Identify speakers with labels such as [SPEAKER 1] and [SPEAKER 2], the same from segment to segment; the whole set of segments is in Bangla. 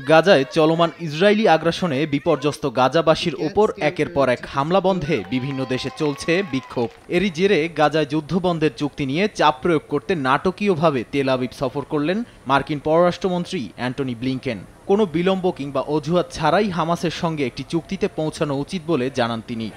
[SPEAKER 1] গাজায় চলমান ইসরায়েলি আগ্রাসনে বিপর্যস্ত গাজাবাসীর ওপর একের পর এক হামলা বন্ধে বিভিন্ন দেশে চলছে বিক্ষোভ। এরই জেরে গাজায় যুদ্ধবন্ধের চুক্তি নিয়ে চাপ প্রয়োগ করতে নাটকীয়ভাবে তেল আবিব সফর করলেন মার্কিন পররাষ্ট্রমন্ত্রী অ্যান্টনি ব্লিংকেন। কোনো বিলম্ব কিংবা অজুহাত ছাড়াই হামাসের সঙ্গে একটি চুক্তিতে পৌঁছানো উচিত বলে জানান তিনি।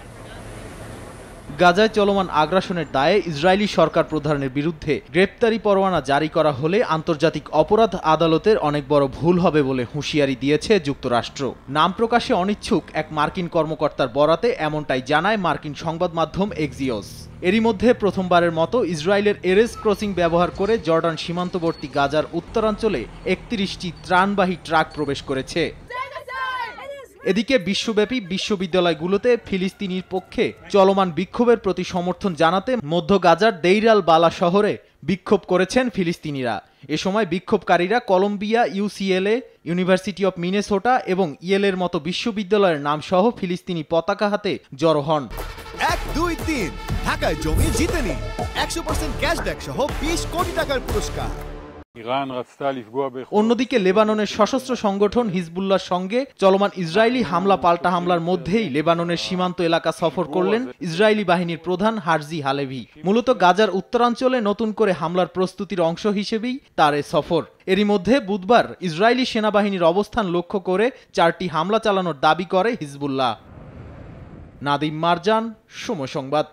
[SPEAKER 1] গাজায় চলমান আগ্রাসনের দায়ে ইসরায়েলি সরকার প্রধানের বিরুদ্ধে গ্রেপ্তারি পরোয়ানা জারি করা হলে আন্তর্জাতিক অপরাধ আদালতের অনেক বড় ভুল হবে বলে হুঁশিয়ারি দিয়েছে যুক্তরাষ্ট্র। নাম প্রকাশে অনিচ্ছুক এক মার্কিন কর্মকর্তার বরাতে এমনটাই জানায় মার্কিন সংবাদ মাধ্যম এক্সিওস। এরই মধ্যে প্রথমবারের মতো ইসরায়েলের এরেস ক্রসিং ব্যবহার করে জর্ডান সীমান্তবর্তী গাজার উত্তরাঞ্চলে ৩১টি ত্রাণবাহী ট্রাক প্রবেশ করেছে। এদিকে বিশ্বব্যাপী বিশ্ববিদ্যালয়গুলোতে ফিলিস্তিনির পক্ষে চলমান বিক্ষোভের প্রতি সমর্থন জানাতে মধ্য গাজার দেইর আল বালা শহরে বিক্ষোভ করেছেন ফিলিস্তিনিরা। এ সময় বিক্ষোভকারীরা Columbia, UCLA, university of Minnesota এবং ইয়েলের মতো বিশ্ববিদ্যালয়ের নাম সহ ফিলিস্তিনি পতাকা হাতে জড়ো হন।
[SPEAKER 2] ১, ২, ৩ ঢাকায় জমি জিতে নিন ১০০% ক্যাশব্যাক সহ ২০ কোটি টাকার পুরস্কার।
[SPEAKER 1] অন্যদিকে লেবাননের সশস্ত্র সংগঠন হিজবুল্লাহর সঙ্গে চলমান ইসরায়েলি হামলা পাল্টা হামলার মধ্যেই লেবাননের সীমান্ত এলাকা সফর করলেন ইসরায়েলি বাহিনীর প্রধান হারজি হালেভি। মূলত গাজার উত্তরাঞ্চলে নতুন করে হামলার প্রস্তুতির অংশ হিসেবেই তার এ সফর। এরই মধ্যে বুধবার ইসরায়েলি সেনাবাহিনীর অবস্থান লক্ষ্য করে ৪টি হামলা চালানোর দাবি করে হিজবুল্লাহ। নাদিম মারজান, সময় সংবাদ।